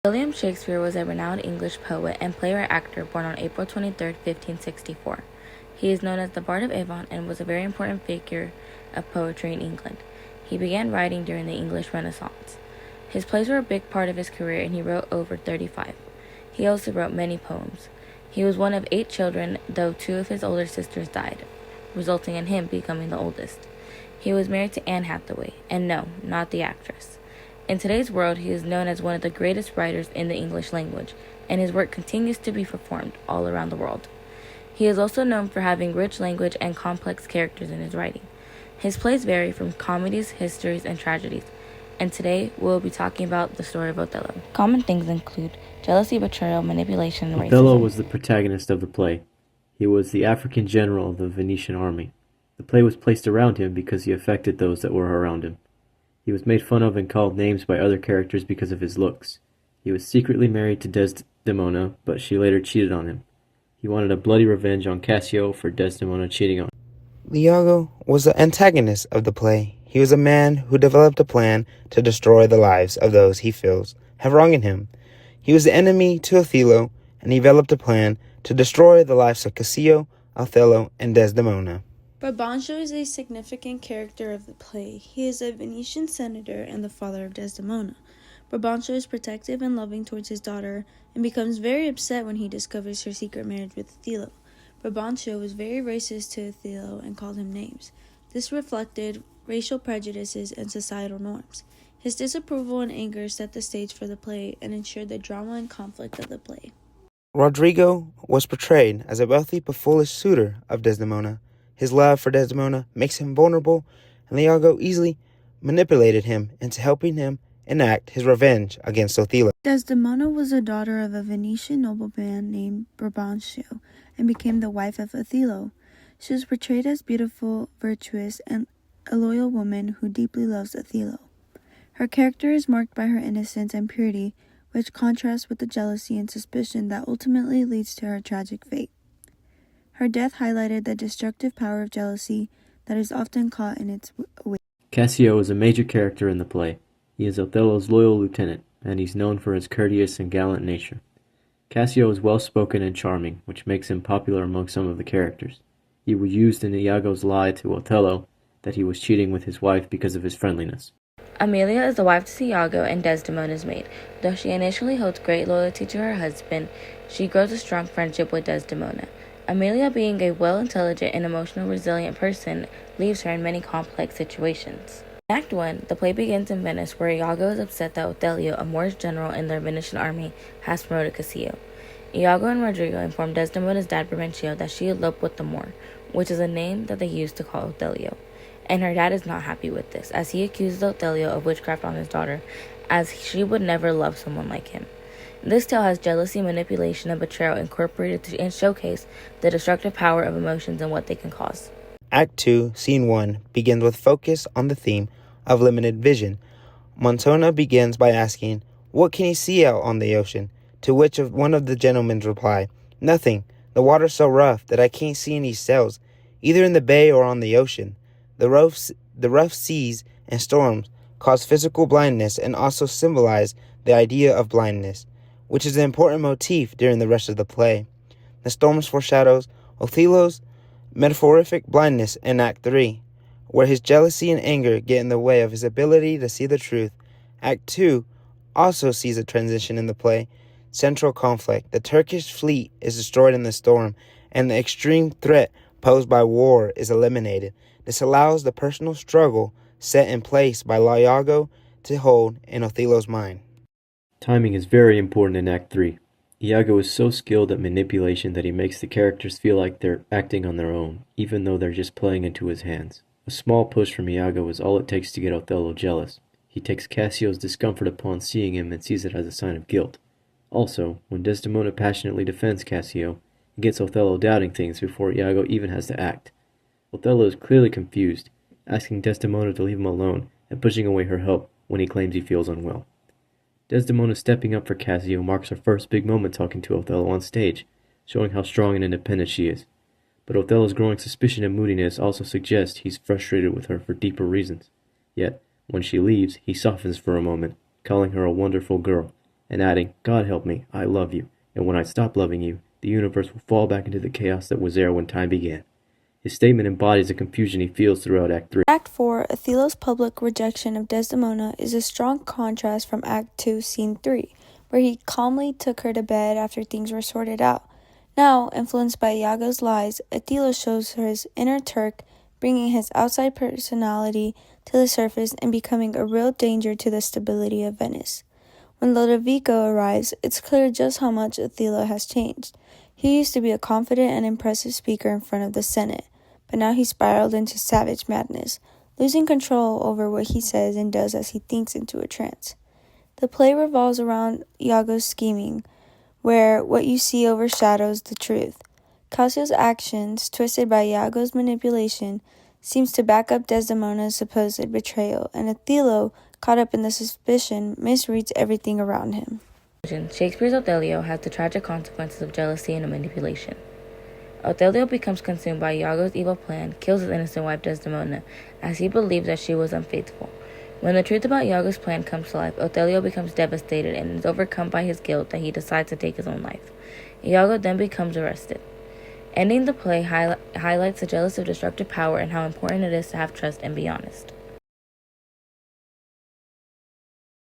William Shakespeare was a renowned English poet and playwright-actor born on April 23, 1564. He is known as the Bard of Avon and was a very important figure of poetry in England. He began writing during the English Renaissance. His plays were a big part of his career, and he wrote over 35. He also wrote many poems. He was one of 8 children, though 2 of his older sisters died, resulting in him becoming the oldest. He was married to Anne Hathaway, and no, not the actress. In today's world, he is known as one of the greatest writers in the English language, and his work continues to be performed all around the world. He is also known for having rich language and complex characters in his writing. His plays vary from comedies, histories, and tragedies, and today we'll be talking about the story of Othello. Common things include jealousy, betrayal, manipulation, and racism. Othello was the protagonist of the play. He was the African general of the Venetian army. The play was placed around him because he affected those that were around him. He was made fun of and called names by other characters because of his looks. He was secretly married to Desdemona, but she later cheated on him. He wanted a bloody revenge on Cassio for Desdemona cheating on him. Iago was the antagonist of the play. He was a man who developed a plan to destroy the lives of those he feels have wronged him. He was the enemy to Othello, and he developed a plan to destroy the lives of Cassio, Othello, and Desdemona. Brabantio is a significant character of the play. He is a Venetian senator and the father of Desdemona. Brabantio is protective and loving towards his daughter and becomes very upset when he discovers her secret marriage with Othello. Brabantio was very racist to Othello and called him names. This reflected racial prejudices and societal norms. His disapproval and anger set the stage for the play and ensured the drama and conflict of the play. Roderigo was portrayed as a wealthy but foolish suitor of Desdemona. His love for Desdemona makes him vulnerable, and Iago easily manipulated him into helping him enact his revenge against Othello. Desdemona was a daughter of a Venetian nobleman named Brabantio and became the wife of Othello. She was portrayed as beautiful, virtuous, and a loyal woman who deeply loves Othello. Her character is marked by her innocence and purity, which contrasts with the jealousy and suspicion that ultimately leads to her tragic fate. Her death highlighted the destructive power of jealousy that is often caught in its wake. Cassio is a major character in the play. He is Othello's loyal lieutenant, and he's known for his courteous and gallant nature. Cassio is well-spoken and charming, which makes him popular among some of the characters. He was used in Iago's lie to Othello that he was cheating with his wife because of his friendliness. Amelia is the wife to Iago and Desdemona's maid. Though she initially holds great loyalty to her husband, she grows a strong friendship with Desdemona. Amelia, being a well-intelligent and emotionally resilient person, leaves her in many complex situations. In Act 1, the play begins in Venice, where Iago is upset that Othello, a Moorish general in the Venetian army, has promoted Cassio. Iago and Roderigo inform Desdemona's dad Brabantio that she eloped with the Moor, which is a name that they use to call Othello. And her dad is not happy with this, as he accuses Othello of witchcraft on his daughter, as she would never love someone like him. This tale has jealousy, manipulation, and betrayal incorporated to showcase the destructive power of emotions and what they can cause. Act 2, Scene 1 begins with focus on the theme of limited vision. Montona begins by asking, "What can you see out on the ocean?" To which one of the gentlemen reply, "Nothing. The water's so rough that I can't see any sails, either in the bay or on the ocean." The rough seas and storms cause physical blindness and also symbolize the idea of blindness, which is an important motif during the rest of the play. The storms foreshadows Othello's metaphoric blindness in Act 3, where his jealousy and anger get in the way of his ability to see the truth. Act 2 also sees a transition in the play. Central conflict. The Turkish fleet is destroyed in the storm, and the extreme threat posed by war is eliminated. This allows the personal struggle set in place by Iago to hold in Othello's mind. Timing is very important in Act 3. Iago is so skilled at manipulation that he makes the characters feel like they're acting on their own, even though they're just playing into his hands. A small push from Iago is all it takes to get Othello jealous. He takes Cassio's discomfort upon seeing him and sees it as a sign of guilt. Also, when Desdemona passionately defends Cassio, it gets Othello doubting things before Iago even has to act. Othello is clearly confused, asking Desdemona to leave him alone and pushing away her help when he claims he feels unwell. Desdemona stepping up for Cassio marks her first big moment talking to Othello on stage, showing how strong and independent she is. But Othello's growing suspicion and moodiness also suggests he's frustrated with her for deeper reasons. Yet, when she leaves, he softens for a moment, calling her a wonderful girl, and adding, God help me, I love you, and when I stop loving you, the universe will fall back into the chaos that was there when time began. His statement embodies the confusion he feels throughout Act 3. Act 4, Othello's public rejection of Desdemona, is a strong contrast from Act 2, Scene 3, where he calmly took her to bed after things were sorted out. Now, influenced by Iago's lies, Othello shows her his inner Turk, bringing his outside personality to the surface and becoming a real danger to the stability of Venice. When Lodovico arrives, it's clear just how much Othello has changed. He used to be a confident and impressive speaker in front of the Senate, but now he spiraled into savage madness, losing control over what he says and does as he thinks into a trance. The play revolves around Iago's scheming, where what you see overshadows the truth. Cassio's actions, twisted by Iago's manipulation, seems to back up Desdemona's supposed betrayal, and Othello, caught up in the suspicion, misreads everything around him. Shakespeare's Othello has the tragic consequences of jealousy and manipulation. Othello becomes consumed by Iago's evil plan, kills his innocent wife Desdemona, as he believes that she was unfaithful. When the truth about Iago's plan comes to life, Othello becomes devastated and is overcome by his guilt that he decides to take his own life. Iago then becomes arrested. Ending the play highlights the jealous of destructive power and how important it is to have trust and be honest.